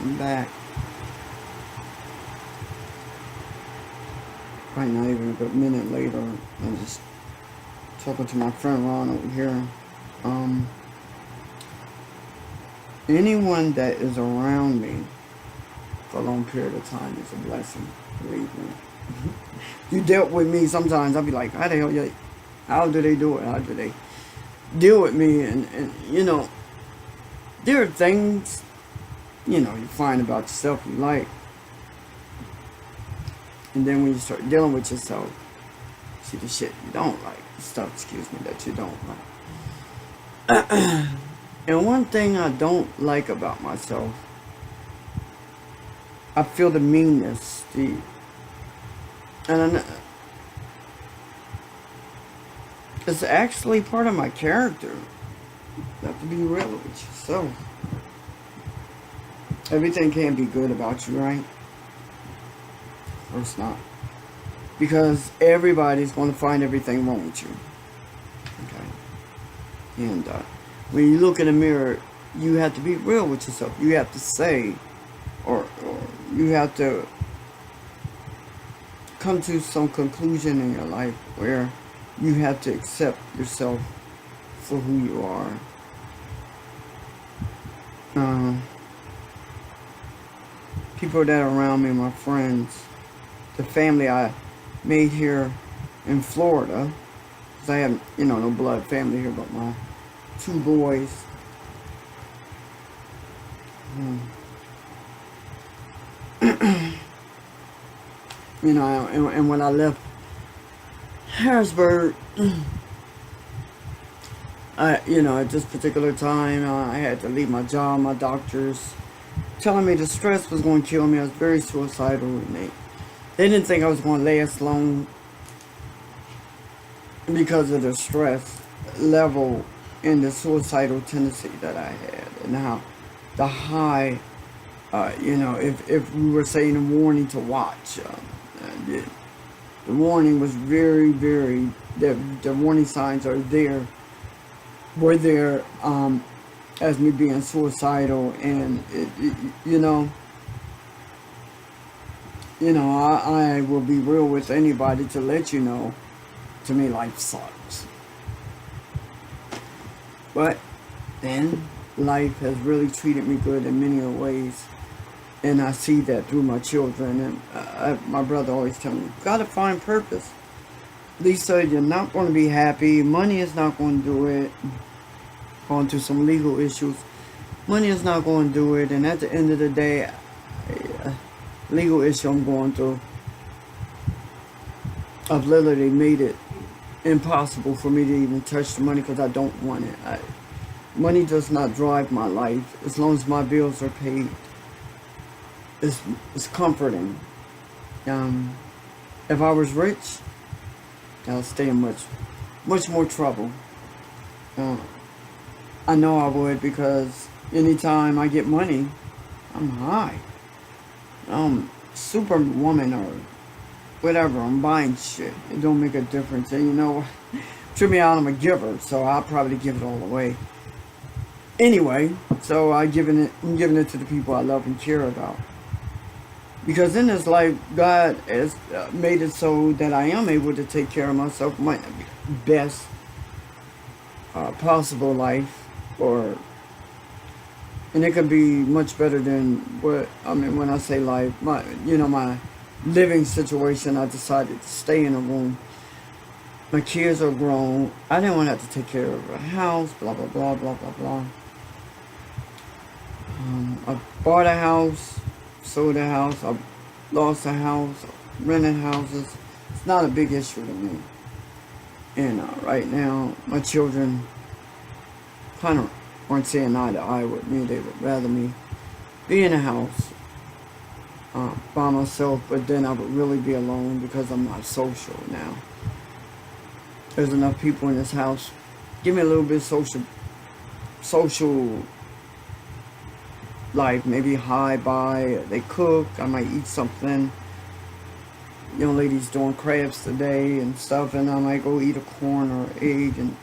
I'm back. Probably not even a good minute later. I'm just talking to my friend Ron over here. Um, Anyone that is around me for a long period of time is a blessing. Believe me. You dealt with me sometimes. I'll be like, how the hell you? How do they do it? How do they deal with me? And there are things you find about yourself you like, and then when you start dealing with yourself, see the shit you don't like, stuff, excuse me, that you don't like. And one thing I don't like about myself, I feel the meanness, and it's actually part of my character. You have to be real with yourself. Everything can't be good about you, right? Of course not. Because everybody's going to find everything wrong with you. Okay? And when you look in the mirror, you have to be real with yourself. You have to say, or you have to come to some conclusion in your life where you have to accept yourself for who you are. People that are around me, my friends, the family I made here in Florida, because I have, no blood family here but my 2 boys. And when I left Harrisburg, at this particular time, I had to leave my job. My doctors telling me the stress was going to kill me. I was very suicidal, and they didn't think I was going to last long because of the stress level and the suicidal tendency that I had, and how the high, if we were saying a warning to watch, the warning was very, very, the warning signs were there, as me being suicidal, and I will be real with anybody to let you know, to me life sucks. But then life has really treated me good in many ways, and I see that through my children. And my brother always tells me, you gotta find purpose. Lisa, you're not going to be happy. Money is not going to do it. Going through some legal issues. Money is not going to do it. And at the end of the day, legal issue I'm going through, I've literally made it impossible for me to even touch the money because I don't want it. Money does not drive my life. As long as my bills are paid, it's comforting. If I was rich, I'll stay in much more trouble. I know I would, because anytime I get money, I'm high. Superwoman or whatever, I'm buying shit. It don't make a difference. And trip me out, I'm a giver, so I'll probably give it all away. Anyway, so I'm giving it to the people I love and care about. Because in this life, God has made it so that I am able to take care of myself. Might not be the best possible life, and it could be much better than when I say life, my living situation. I decided to stay in a room. My kids are grown. I didn't want to have to take care of a house, blah, blah, blah, blah, blah, blah. I bought a house, sold a house, I lost a house, rented houses. It's not a big issue to me. And right now, my children kind of aren't saying eye to eye with me. They would rather me be in a house by myself, but then I would really be alone because I'm not social now. There's enough people in this house. Give me a little bit of social life, maybe hi, bye. They cook, I might eat something. Young ladies doing crabs today and stuff, and I might go eat a corn or egg and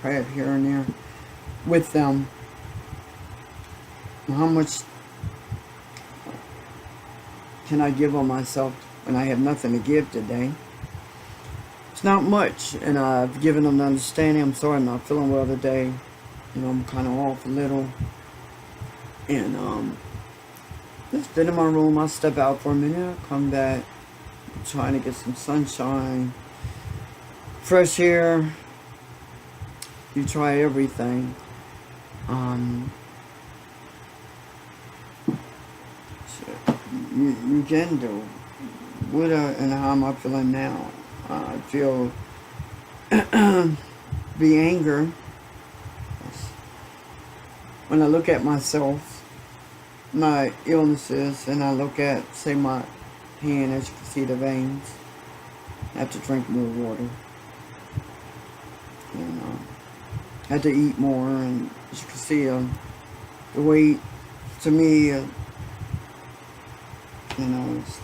crab here and there with them. How much can I give of myself when I have nothing to give today? It's not much, and I've given them the understanding. I'm sorry, I'm not feeling well today. I'm kind of off a little. And just been in my room. I'll step out for a minute. I'll come back. I'm trying to get some sunshine, fresh air. You try everything. You can do. What and how am I feeling now? I feel the anger. When I look at myself, my illnesses, and I look at, say, my hand, as you can see the veins, I have to drink more water. And I had to eat more, and as you can see, the weight, to me, it's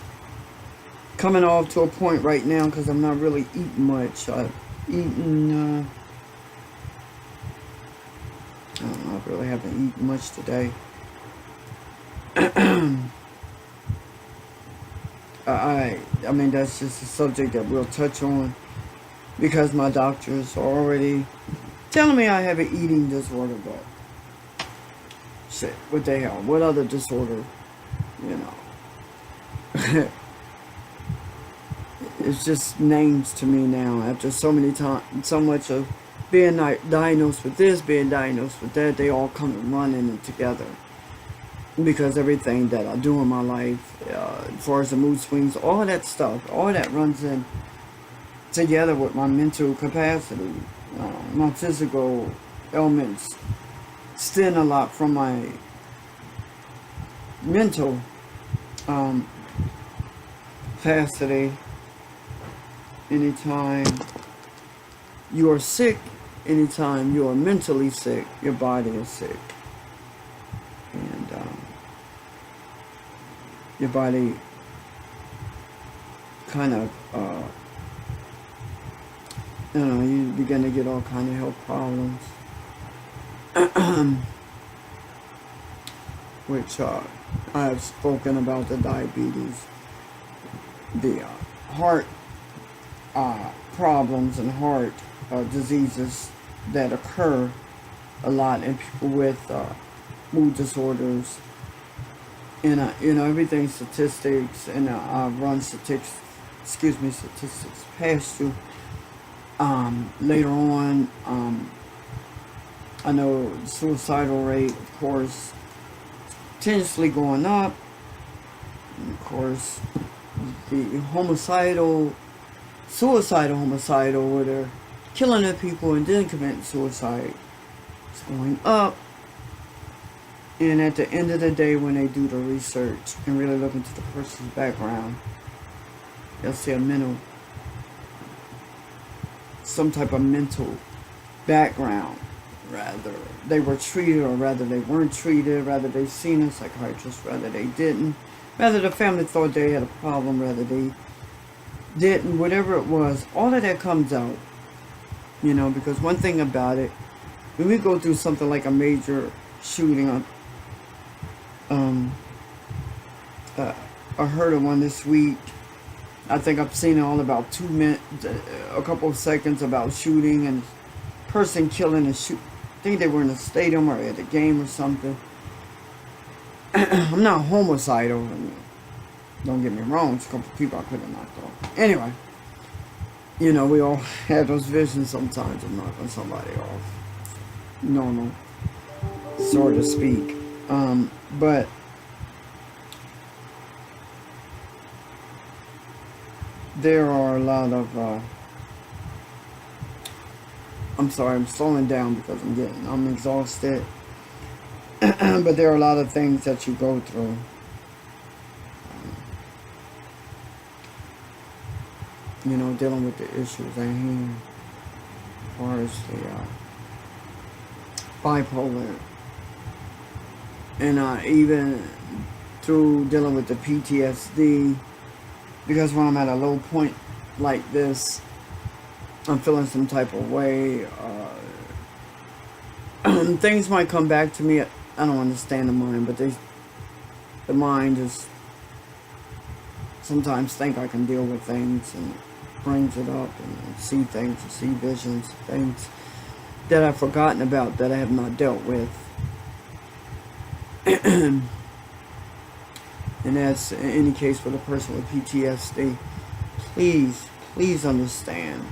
coming off to a point right now because I'm not really eating much. I've eaten, I really haven't eaten much today. I mean, that's just a subject that we'll touch on because my doctors are already telling me I have an eating disorder, but shit, what the hell? What other disorder, It's just names to me now after so many times, so much of being diagnosed with this, being diagnosed with that. They all come running together because everything that I do in my life, as far as the mood swings, all that stuff, all that runs in together with my mental capacity. My physical ailments stem a lot from my mental capacity. Anytime you are sick, anytime you are mentally sick, your body is sick. And your body kind of, you begin to get all kind of health problems. Which I have spoken about the diabetes, the heart problems and heart diseases that occur a lot in people with mood disorders. And everything's statistics, and I run statistics past you. Later on, I know the suicidal rate, of course, continuously going up. And of course, the suicidal, where they're killing their people and then committing suicide, is going up. And at the end of the day, when they do the research and really look into the person's background, they'll see some type of mental background. Rather they were treated, or rather they weren't treated, rather they seen a psychiatrist, rather they didn't, rather the family thought they had a problem, rather they didn't, whatever it was, all of that comes out. Because one thing about it, when we go through something like a major shooting, I heard of one this week. I think I've seen it all about 2 minutes, a couple of seconds, about shooting and person killing and shoot. I think they were in a stadium or at a game or something. I'm not homicidal. Don't get me wrong. It's a couple of people I could have knocked off. Anyway, we all have those visions sometimes of knocking somebody off. Normal, so to speak. But there are a lot of I'm sorry, I'm slowing down because I'm exhausted. But there are a lot of things that you go through. Dealing with the issues at hand, as far as the bipolar, and even through dealing with the PTSD, because when I'm at a low point like this, I'm feeling some type of way. Things might come back to me. I don't understand the mind, but the mind is sometimes think I can deal with things, and brings it up, and see things, and see visions, things that I've forgotten about, that I have not dealt with. And that's in any case for the person with PTSD. Please understand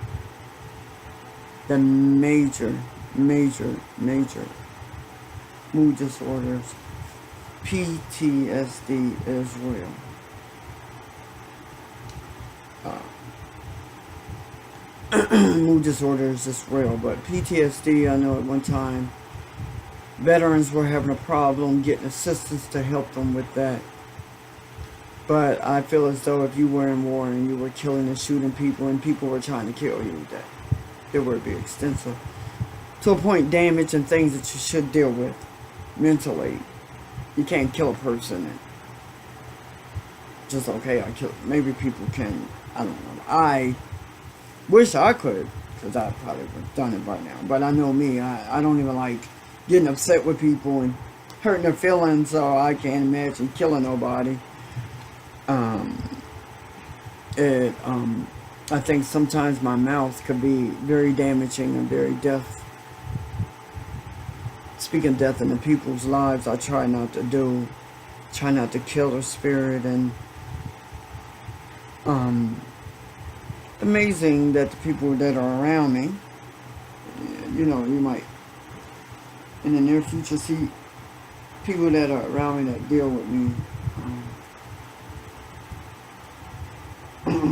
the major mood disorders. PTSD is real. Mood disorders is real, but PTSD, I know at one time veterans were having a problem getting assistance to help them with that. But I feel as though if you were in war and you were killing and shooting people and people were trying to kill you, that it would be extensive. To a point, damage and things that you should deal with mentally. You can't kill a person and just, okay, I killed. Maybe people can, I don't know. I wish I could, because I probably would have done it right now. But I know me, I don't even like getting upset with people and hurting their feelings, so I can't imagine killing nobody. I think sometimes my mouth could be very damaging and very death. Speaking death into people's lives, I try not to do. Try not to kill their spirit. And amazing that the people that are around me, you know, you might in the near future see people that are around me that deal with me,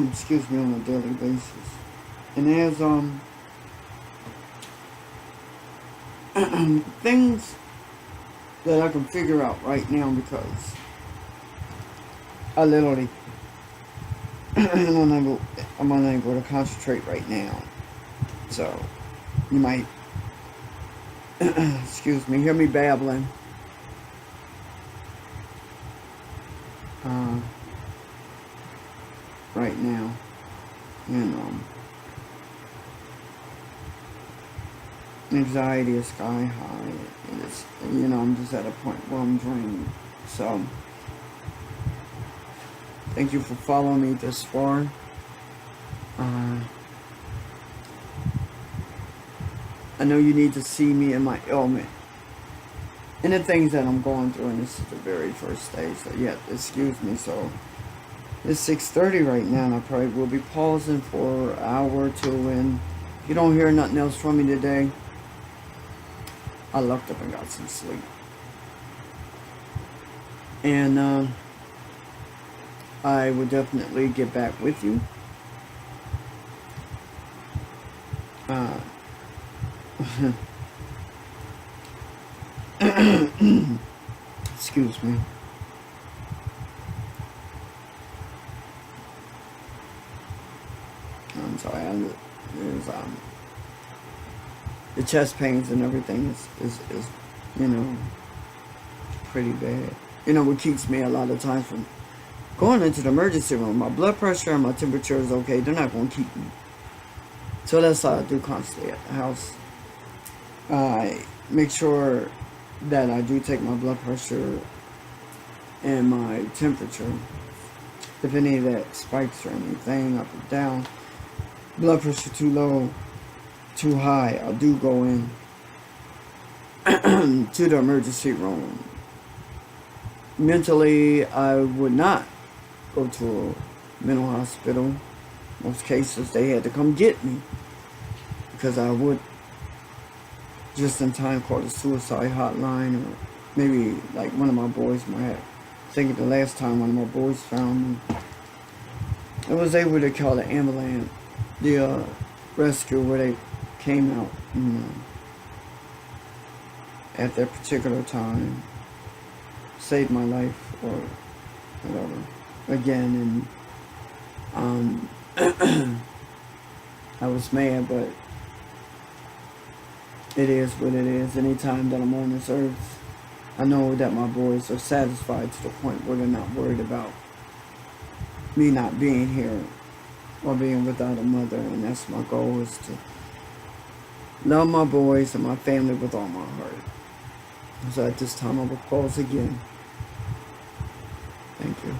excuse me, on a daily basis. And there's things that I can figure out right now, because I literally I'm unable to concentrate right now. So you might excuse me, hear me babbling. Right now. And anxiety is sky high. And it's, you know, I'm just at a point where I'm drained. So thank you for following me this far. I know you need to see me in my ailment and the things that I'm going through, and this is the very first day, so yeah, excuse me. So it's 6:30 right now, and I probably will be pausing for an hour or two, and if you don't hear nothing else from me today, I looked up and got some sleep. And I will definitely get back with you. Excuse me. I'm sorry. There's the chest pains and everything is you know, pretty bad. You know what keeps me a lot of times from going into the emergency room? My blood pressure and my temperature is okay. They're not going to keep me. So that's what I do constantly at the house. I make sure that I do take my blood pressure and my temperature. If any of that spikes or anything up or down, blood pressure too low, too high, I do go in to the emergency room. Mentally, I would not go to a mental hospital. Most cases, they had to come get me, because I would just in time call the suicide hotline, or maybe like one of my boys might have. I think the last time one of my boys found me, I was able to call the ambulance, the rescue, where they came out, you know, at that particular time, saved my life or whatever. Again, and I was mad, but it is what it is. Anytime that I'm on this earth, I know that my boys are satisfied to the point where they're not worried about me not being here or being without a mother. And that's my goal, is to love my boys and my family with all my heart. So at this time I will pause again. Thank you.